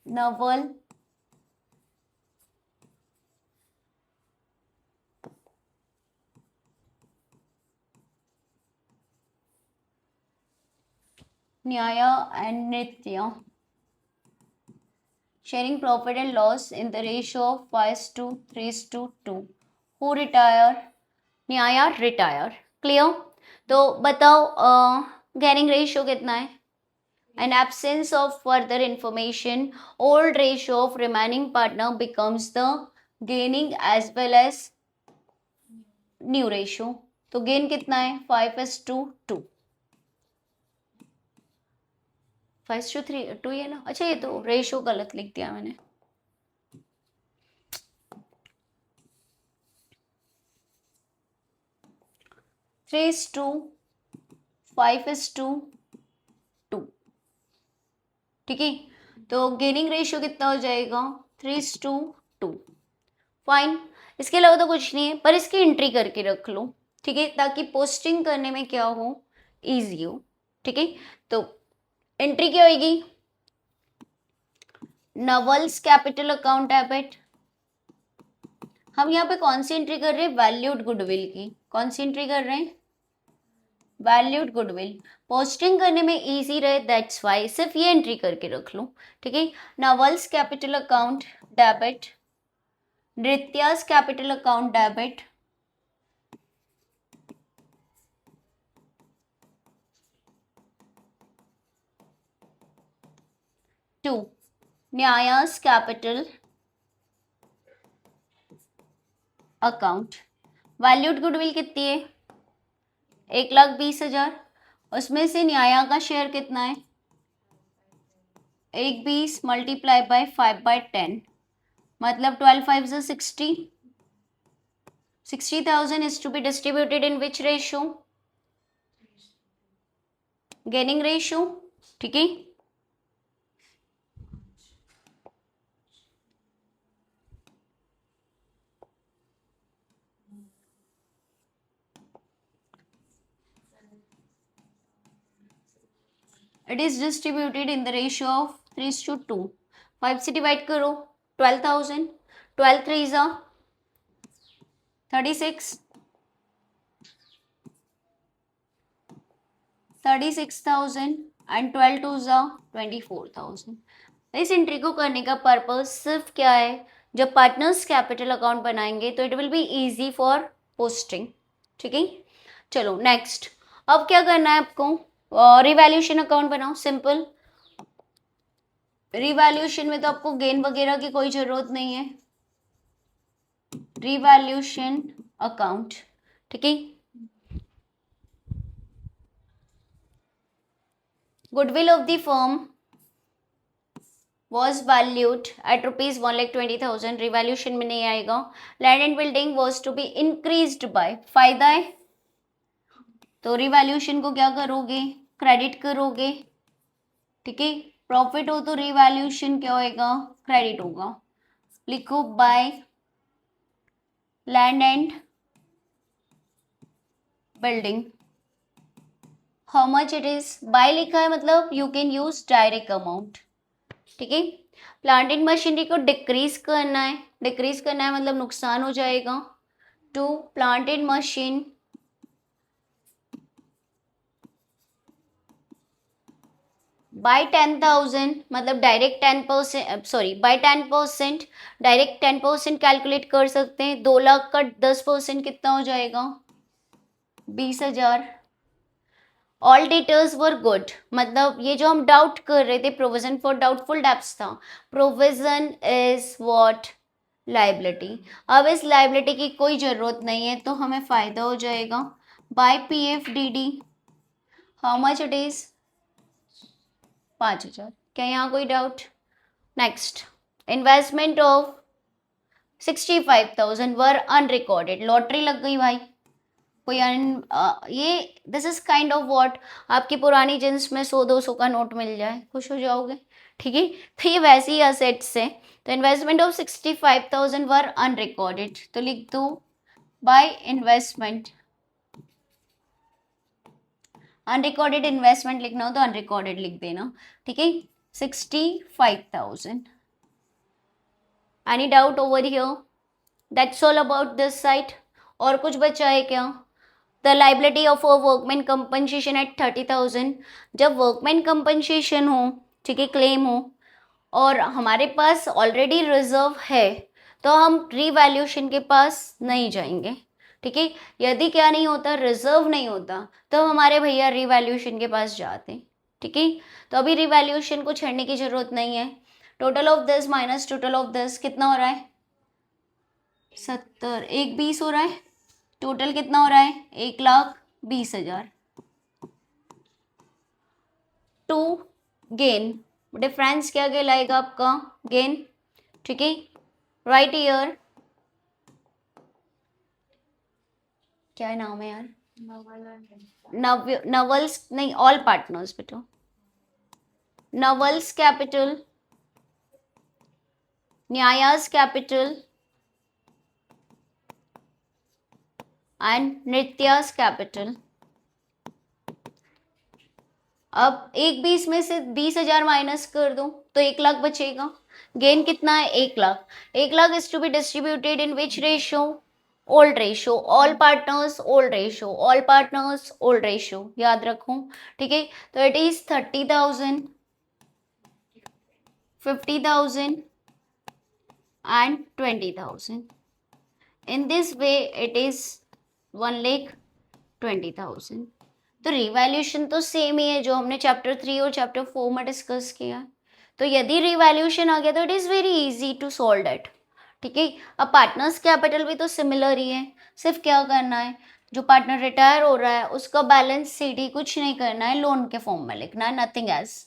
Naval Nyaya and Nitya sharing profit and loss in the ratio of 5:3:2. Who retire? न्याया retire. Clear? तो बताओ गेनिंग रेशियो कितना है? An absence of further information, old ratio of remaining partner becomes the gaining as well as new ratio. तो gain कितना है? 5:2. 5:3 है ना? अच्छा ये तो रेशियो गलत लिख दिया मैंने। थ्री इज टू, 5:2, ठीक है। तो गेनिंग रेशियो कितना हो जाएगा? 3:2. फाइन। इसके अलावा तो कुछ नहीं है, पर इसकी एंट्री करके रख लो, ठीक है, ताकि पोस्टिंग करने में क्या हो, इजी हो, ठीक है। तो एंट्री क्या होगी? नवल्स कैपिटल अकाउंट डेबिट। हम यहाँ पे कौन सी एंट्री कर रहे हैं? वैल्यूड गुडविल की। कौन सी एंट्री कर रहे हैं? Valued goodwill. पोस्टिंग करने में इजी रहे, दैट्स वाई सिर्फ ये एंट्री करके रख लो, ठीक है। Naval's capital account debit, Nritya's capital account debit, to Nyaya's capital account. Valued goodwill कितनी है? 1,20,000। उसमें से न्याया का शेयर कितना है? 1/20 मल्टीप्लाई बाय 5/10, मतलब 12/5 is 60. 60,000 is to be distributed in which ratio? Gaining ratio, ठीक है। It is distributed in the ratio of 3:2. 5 से डिवाइड करो, 12,000. 12 3s are 36. 36,000 and 12 2s are 24,000. इस एंट्री को करने का पर्पस सिर्फ क्या है? जब पार्टनर्स कैपिटल अकाउंट बनाएंगे तो it will be easy for posting, ठीक है। चलो नेक्स्ट, अब क्या करना है आपको, रिवैल्यूएशन अकाउंट बनाओ, सिंपल। रिवैल्यूएशन में तो आपको गेन वगैरह की कोई जरूरत नहीं है, रिवैल्यूएशन अकाउंट, ठीक है। Goodwill of the firm was valued at rupees 1,20,000, revaluation में नहीं आएगा। Land and building was to be increased by, फायदा है तो रिवैल्यूएशन को क्या करोगे, क्रेडिट करोगे, ठीक है। प्रॉफिट हो तो रिवैल्यूएशन क्या होएगा, क्रेडिट होगा। लिखो by land and building, how much it is, by लिखा है मतलब you can use direct amount, ठीक है। प्लांट एंड मशीनरी को डिक्रीज करना है, डिक्रीज करना है मतलब नुकसान हो जाएगा। To plant and machine by 10,000 मतलब direct 10%, sorry by 10%, direct 10% calculate कर सकते हैं। 2 लाख का 10% कितना हो जाएगा, 20,000। ऑल डेटर्स वर गुड, मतलब ये जो हम डाउट कर रहे थे, प्रोविजन फॉर डाउटफुल डेब्ट्स था, प्रोविजन इज व्हाट, लाइबिलिटी। अब इस लाइबिलिटी की कोई जरूरत नहीं है तो हमें फायदा हो जाएगा। By PFDD how much it is, 5,000। क्या यहाँ कोई doubt? Next, investment of 65,000 were unrecorded, lottery लग गई भाई, कोई ये this is kind of what, आपकी पुरानी जींस में 100-200 का नोट मिल जाए, खुश हो जाओगे, ठीक है। तो ये वैसी ही असेट्स है। तो इन्वेस्टमेंट ऑफ 65,000 वर अनरिकॉर्डेड, तो लिख दो बाय इन्वेस्टमेंट, अनरिकॉर्डेड इन्वेस्टमेंट लिखना हो तो अनरिकॉर्डेड लिख देना, ठीक है। 65,000। Any doubt over here? That's all about this side. और कुछ बचा है क्या? The liability of a workman compensation at 30,000, जब वर्कमैन कंपनसेशन हो, ठीक है, क्लेम हो और हमारे पास ऑलरेडी रिजर्व है तो हम रीवैल्यूएशन के पास नहीं जाएंगे, ठीक है। यदि क्या नहीं होता, रिजर्व नहीं होता, तो हमारे भैया रीवैल्यूएशन के पास जाते, ठीक है। तो अभी रीवैल्यूएशन को छेड़ने की जरूरत नहीं है। Total of this minus total of this कितना हो रहा है, 70, 1,20 हो रहा है। टोटल कितना हो रहा है, 1,20,000। टू गेन, डिफरेंस क्या कहलाएगा आपका, गेन, ठीक है। राइट ईयर, क्या नाम है यार, नवल्स नहीं, ऑल पार्टनर्स बेटो, नवल्स कैपिटल, न्यायास कैपिटल एंड नृत्यास कैपिटल। अब 1,20 में से 20,000 माइनस कर दो तो 1,00,000 बचेगा। गेन कितना है, 1,00,000। 1,00,000 is to be distributed in which ratio, old ratio, all partners old ratio, all partners old ratio, याद रखो, ठीक है। तो it is 30,000, 50,000 and 20,000. In this way it is 1,20,000। तो रिवैल्यूएशन तो सेम ही है जो हमने चैप्टर 3 और चैप्टर 4 में डिस्कस किया। तो यदि रिवैल्यूएशन आ गया तो it is very easy to solve that, ठीक है। अब पार्टनर्स कैपिटल भी तो सिमिलर ही है, सिर्फ क्या करना है, जो पार्टनर रिटायर हो रहा है उसका बैलेंस सीडी कुछ नहीं करना है, लोन के फॉर्म में लिखना है, नथिंग एज।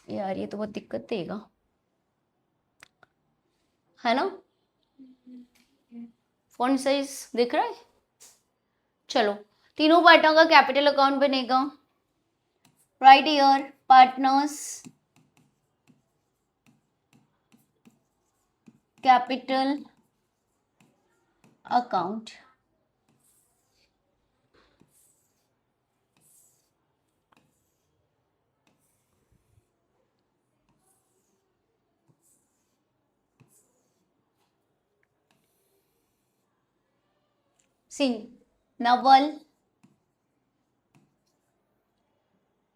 यार ये तो बहुत दिक्कत देगा, है ना। फॉन्ट साइज दिख रहा है। चलो, तीनों पार्टों का कैपिटल अकाउंट बनेगा। Write here, partners capital account, see Naval,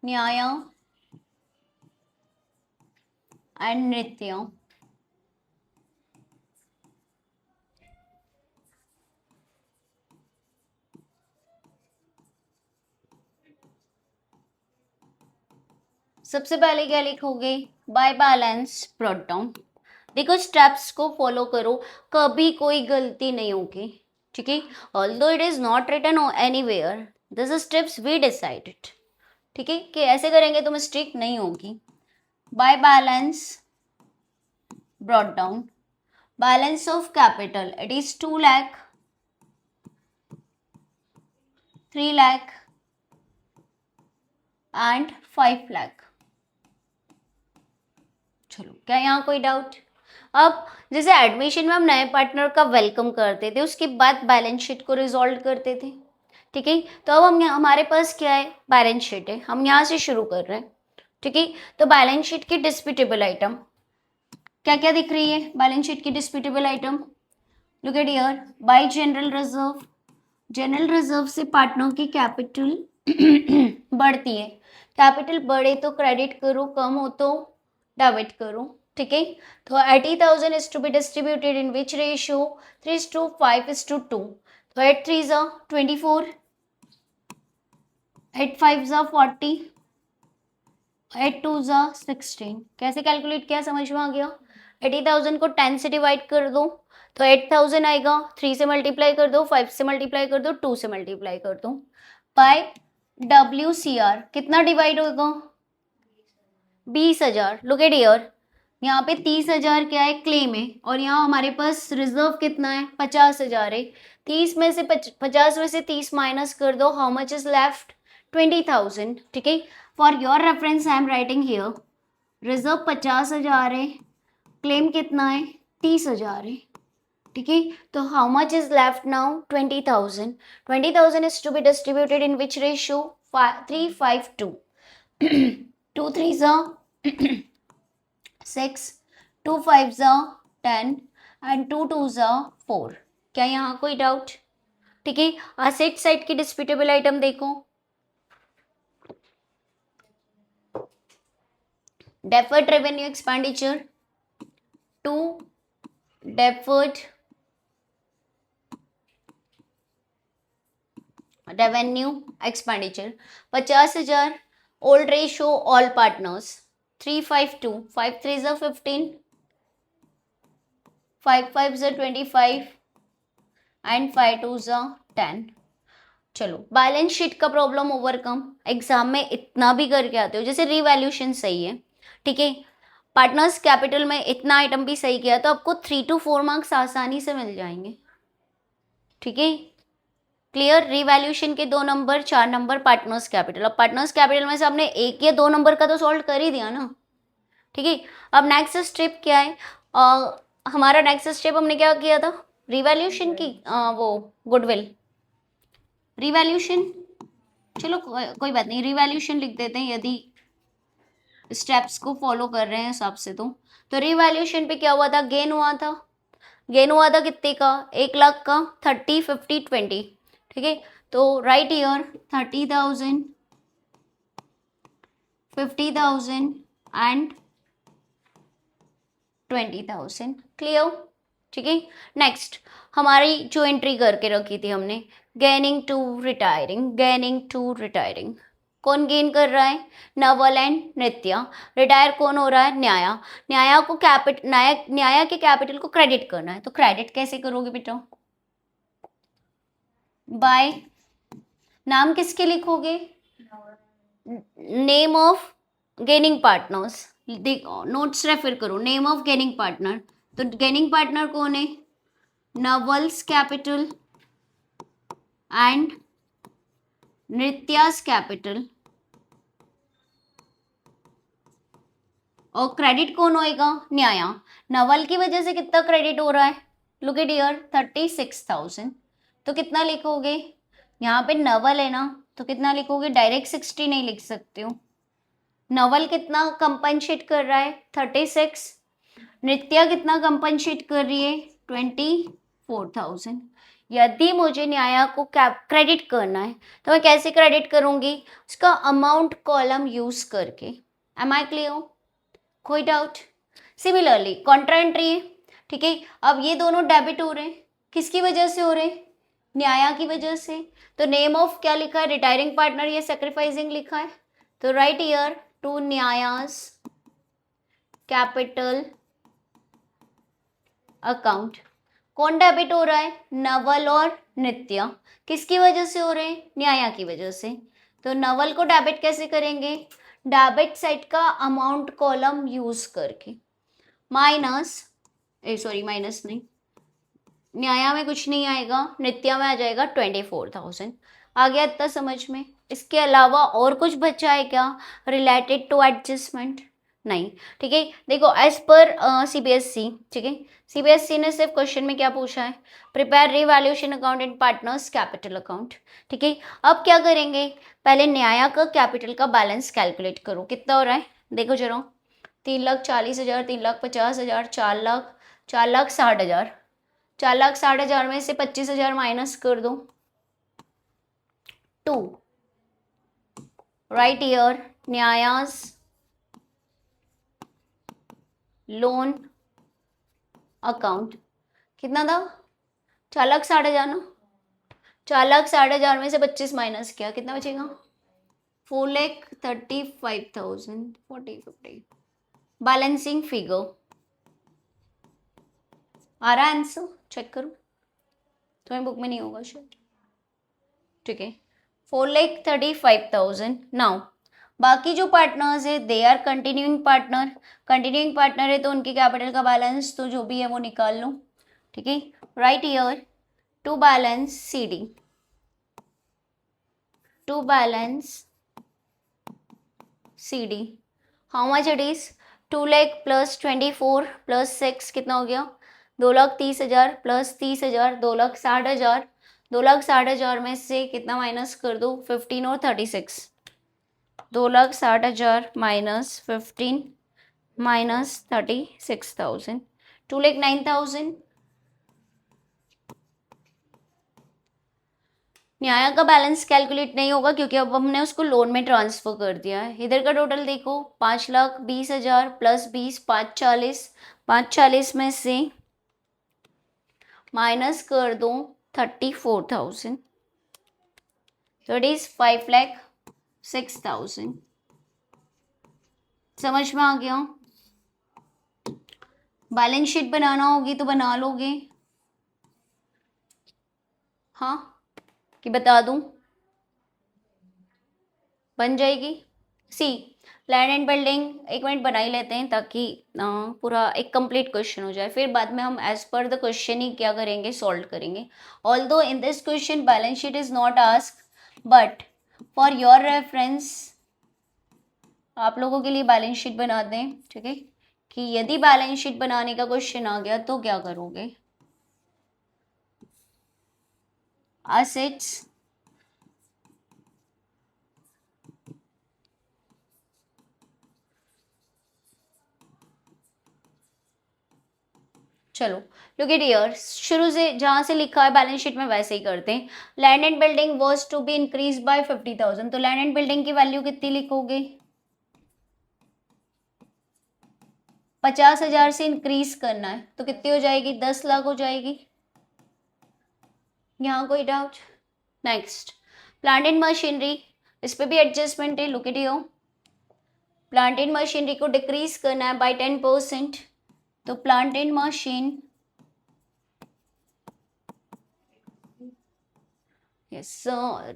Nyaya and Nritya. सबसे पहले क्या लिखोगे, बाय बैलेंस ब्रॉट डाउन। देखो स्टेप्स को फॉलो करो, कभी कोई गलती नहीं होगी, ठीक है। Although it is not written anywhere, this is steps we decided, ठीक है, कि ऐसे करेंगे तो मिस्टेक नहीं होगी। By balance brought down, balance of capital it is 2 lakh, 3 lakh and 5 lakh। चलो, क्या यहाँ कोई डाउट? अब जैसे एडमिशन में हम नए पार्टनर का वेलकम करते थे, उसके बाद बैलेंस शीट को रिजॉल्व करते थे, ठीक है। तो अब हम हमारे पास क्या है, बैलेंस शीट है, हम यहाँ से शुरू कर रहे हैं, ठीक है। तो बैलेंस शीट की डिस्प्यूटेबल आइटम क्या क्या दिख रही है, बैलेंस शीट की disputable item, look at here, by general reserve, general reserve से पार्टनर की कैपिटल बढ़ती है, कैपिटल बढ़े तो क्रेडिट करो, कम हो तो डेबिट करो, ठीक है। तो 80,000 is to be distributed in which ratio, 3:5:2। तो 8 3s are 24, 8 5s are 40, 8 2s are 16। कैसे कैलकुलेट किया, समझ में आ गया? 80,000 को 10 से डिवाइड कर दो तो 8,000 आएगा, 3 से मल्टीप्लाई कर दो, 5 से मल्टीप्लाई कर दो, 2 से मल्टीप्लाई कर दो, बाय WCR कितना डिवाइड होगा, 20,000। लुक एट हियर, यहाँ पे 30,000 क्या है, क्लेम है, और यहाँ हमारे पास रिजर्व कितना है, 50,000 है। 30 में से 50 में से 30 माइनस कर दो, हाउ मच इज लेफ्ट, 20,000, ठीक है। For your reference I am writing here, reserve 50,000 है, क्लेम कितना है, 30,000 है, ठीक है। तो how much is left now, 20,000। 20,000 is to be distributed in which ratio, 3:5:2। 2 3s are 6, 2 5s are 10 and 2 2s are 4। क्या यहाँ कोई डाउट? ठीक है, असेट साइड की डिस्प्यूटेबल आइटम देखो, deferred revenue expenditure, 2 deferred revenue expenditure 50,000, old ratio all partners 3:5:2, 5 3s are 15, 5 5s are 25 and 5 2s are 10। चलो, balance sheet का problem overcome, exam में इतना भी करके आते हो, जैसे रिवैल्यूएशन सही है, ठीक है, पार्टनर्स कैपिटल में इतना आइटम भी सही किया तो आपको 3 to 4 मार्क्स आसानी से मिल जाएंगे, ठीक है। क्लियर, रिवैल्यूएशन के 2 नंबर, 4 नंबर पार्टनर्स कैपिटल। अब पार्टनर्स कैपिटल में से आपने 1 या 2 नंबर का तो सॉल्व कर ही दिया ना, ठीक है। अब नेक्स्ट स्टेप क्या है, हमारा नेक्स्ट स्टेप हमने क्या किया था, रिवैल्यूएशन की वो गुडविल रिवैल्यूएशन, चलो कोई बात नहीं, रिवैल्यूएशन लिख देते हैं यदि स्टेप्स को फॉलो कर रहे हैं हिसाब से। तो रिवैल्यूएशन पे क्या हुआ था, गेन हुआ था, गेन हुआ था कितने का, 1 लाख का, 30 50 20, ठीक है। तो राइट ईयर 30,000, 50,000 एंड 20,000, क्लियर, ठीक है। नेक्स्ट हमारी जो एंट्री करके रखी थी हमने, gaining to retiring, gaining to retiring, कौन गेन कर रहा है, नवल एंड नृत्या। रिटायर कौन हो रहा है, न्याया। न्याया को न्याया के कैपिटल को क्रेडिट करना है, तो क्रेडिट कैसे करोगे बेटा, बाय, नाम किसके लिखोगे, नेम ऑफ गेनिंग पार्टनर्स, देखो नोट्स रेफर करो, नेम ऑफ गेनिंग पार्टनर, तो गेनिंग पार्टनर कौन है, नवल्स कैपिटल एंड नृत्यास कैपिटल, और क्रेडिट कौन होएगा, न्याया। नवल की वजह से कितना क्रेडिट हो रहा है, लुक एट हियर 36,000, तो कितना लिखोगे, यहाँ पे नवल है ना, तो कितना लिखोगे, डायरेक्ट 60 नहीं लिख सकते हो, नवल कितना कंपनसेट कर रहा है, 36, नृत्या कितना कंपनसेट कर रही है, 24,000। यदि मुझे न्याया को क्रेडिट करना है तो मैं कैसे क्रेडिट करूंगी, उसका अमाउंट कॉलम यूज करके, एम आई क्लियर, कोई डाउट? सिमिलरली कॉन्ट्रा एंट्री है, ठीक है। अब ये दोनों डेबिट हो रहे हैं, किसकी वजह से हो रहे हैं, न्याया की वजह से, तो नेम ऑफ क्या लिखा है, रिटायरिंग पार्टनर या सेक्रीफाइसिंग लिखा है, तो write here to Nyaya's capital account. कौन डेबिट हो रहा है? नवल और नित्या। किसकी वजह से हो रहे हैं? न्याया की वजह से। तो नवल को डेबिट कैसे करेंगे? डेबिट साइड का अमाउंट कॉलम यूज करके। माइनस सॉरी माइनस नहीं, न्याया में कुछ नहीं आएगा, नित्या में आ जाएगा 24,000। आ गया इतना समझ में? इसके अलावा और कुछ बचा है क्या रिलेटेड टू एडजस्टमेंट? नहीं। ठीक है, देखो एज पर सीबीएसई, ठीक है, सीबीएसई ने सिर्फ क्वेश्चन में क्या पूछा है? Prepare revaluation account in partners capital account. ठीक है, अब क्या करेंगे? पहले न्याया का कैपिटल का बैलेंस कैलकुलेट करो, कितना हो रहा है देखो जरा। 3,40,000, 3,50,000, 4,00,000, 4,60,000। 4,60,000 में से 25,000 माइनस कर दो। 2 राइट ईयर न्यायास लोन अकाउंट कितना था? 4,60,000 ना। 4,60,000 में से 25 माइनस किया, कितना बचेगा? 4,35,000 40 बैलेंसिंग फिगर। आ रहा है आंसर? चेक करो, तुम्हें बुक में नहीं होगा शायद। ठीक है, 4,35,000। नाउ बाकी जो पार्टनर्स है they are continuing partner. Continuing partner है तो उनके कैपिटल का बैलेंस तो जो भी है वो निकाल लो। ठीक है, write here to balance CD, to balance CD how much it is? 2 lakh plus 24 plus 6 कितना हो गया? 2,30,000 प्लस 30,000 2,60,000। 2,60,000 में से कितना माइनस कर दो? 15 और 36। 2,60,000 माइनस 15 माइनस 36,000, 2,09,000। न्याया का बैलेंस कैलकुलेट नहीं होगा क्योंकि अब हमने उसको लोन में ट्रांसफर कर दिया है। इधर का टोटल देखो 5,20,000 प्लस 20 5,40। 5,40 में से माइनस कर दो 34,000, तो इट इज 5,06,000। समझ में आ गया? बैलेंस शीट बनाना होगी तो बना लोगे? हाँ कि बता दूं? बन जाएगी। सी लैंड एंड बिल्डिंग एक मिनट बना ही लेते हैं ताकि पूरा एक कंप्लीट क्वेश्चन हो जाए, फिर बाद में हम एज पर द क्वेश्चन ही क्या करेंगे, सॉल्व करेंगे। Although in this question balance sheet is not ask but for your reference आप लोगों के लिए बैलेंस शीट बना दें। ठीक है, कि यदि बैलेंस शीट बनाने का क्वेश्चन आ गया तो क्या करोगे? असेट्स चलो लुक एट हियर, शुरू से जहां से लिखा है बैलेंस शीट में वैसे ही करते हैं। Land and building was to be increase by 50,000, तो लैंड एंड बिल्डिंग की वैल्यू कितनी लिखोगे? 50,000 से इंक्रीज करना है तो कितनी हो जाएगी? 10 लाख हो जाएगी। यहाँ कोई doubt? Next plant and machinery, इस पे भी एडजस्टमेंट है। Look at here, plant and machinery को डिक्रीज करना है बाय 10%, तो प्लांट एंड मशीन यस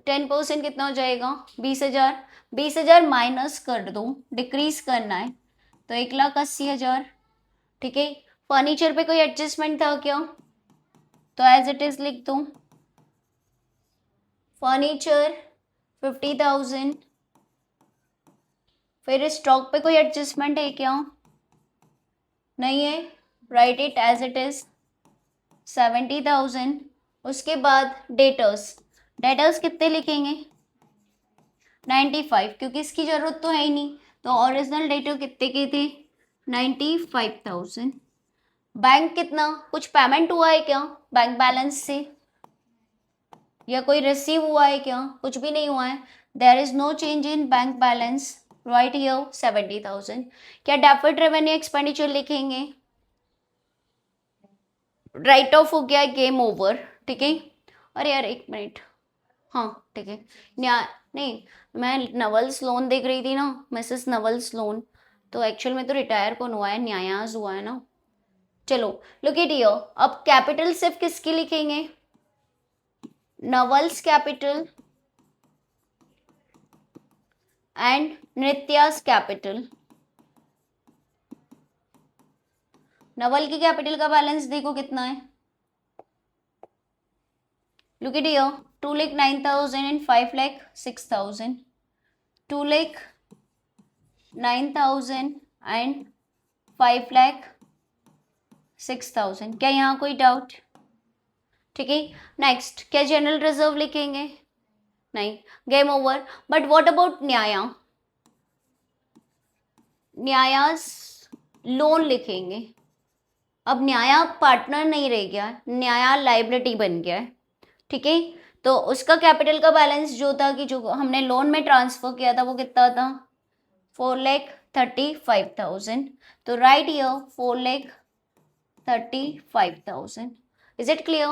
10% कितना हो जाएगा? 20,000। 20,000 माइनस कर दो, डिक्रीज करना है तो 1,80,000। ठीक है, फर्नीचर पे कोई एडजस्टमेंट था क्या? तो एज इट इज लिख दो, फर्नीचर 50,000। फिर स्टॉक पे कोई एडजस्टमेंट है क्या? नहीं है, write it as it is 70,000। उसके बाद डेटर्स, डेटर्स कितने लिखेंगे? 95, क्योंकि इसकी जरूरत तो है ही नहीं, तो ओरिजिनल डेटर कितने के थे? 95,000। बैंक कितना, कुछ पेमेंट हुआ है क्या बैंक बैलेंस से, या कोई रिसीव हुआ है क्या? कुछ भी नहीं हुआ है, there is no change in bank balance, write here 70,000। क्या डेफर्ड रेवेन्यू एक्सपेंडिचर लिखेंगे? राइट ऑफ हो गया, गेम ओवर। ठीक है, अरे यार एक मिनट, हाँ ठीक है। न्याय नहीं, मैं नवल्स लोन देख रही थी ना, मिसेस नवल्स लोन, तो एक्चुअल में तो रिटायर कौन हुआ है, न्यायाज हुआ है ना। चलो लुक एट हियर, अब कैपिटल सिर्फ किसकी लिखेंगे, नवल्स कैपिटल एंड नृत्यास कैपिटल। नवल की कैपिटल का बैलेंस देखो कितना है, look at here, 2,09,000 and 5,06,000, 2,09,000 and 5,06,000। क्या यहाँ कोई डाउट? ठीक है, नेक्स्ट क्या जनरल रिजर्व लिखेंगे? नहीं, game over. But what about Nyaya, Nyaya's loan लिखेंगे। अब न्याया पार्टनर नहीं रह गया, न्याया लाइबिलिटी बन गया है, ठीक है। तो उसका कैपिटल का बैलेंस जो था कि जो हमने लोन में ट्रांसफर किया था वो कितना था, 4,35,000। तो write year 4,35,000। Is it clear?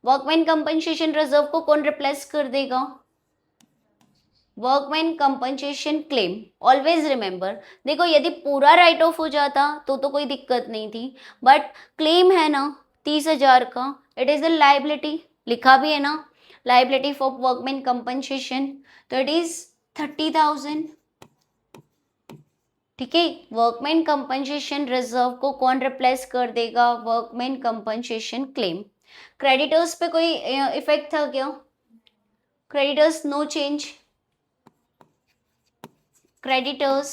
Workman compensation reserve को कौन रिप्लेस कर देगा, workman compensation claim. Always remember, देखो यदि पूरा राइट ऑफ हो जाता तो कोई दिक्कत नहीं थी, बट क्लेम है ना 30,000 का, इट इज द लाइबिलिटी, लिखा भी है ना, लाइबिलिटी फॉर वर्कमैन कंपनसेशन, तो इट इज 30,000। ठीक है, वर्कमैन कंपनसेशन रिजर्व को कौन रिप्लेस कर देगा, वर्कमैन कंपनसेशन क्लेम। क्रेडिटर्स पे कोई इफेक्ट था क्या, creditors no change, creditors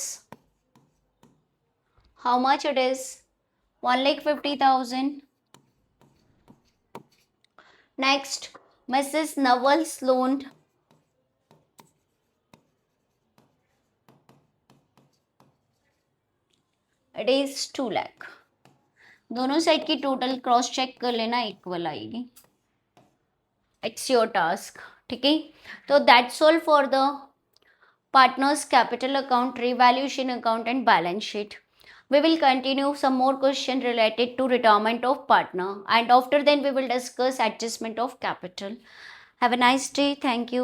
how much it is, 1,50,000। next Mrs. Nawal's loan, it is 2 lakh। दोनों साइड की टोटल क्रॉस चेक कर लेना, इक्वल आएगी, इट्स योर टास्क। ठीक है, तो that's all for the partners capital account, revaluation account and balance sheet. We will continue some more question related to retirement of partner, and after then we will discuss adjustment of capital. Have a nice day. Thank you.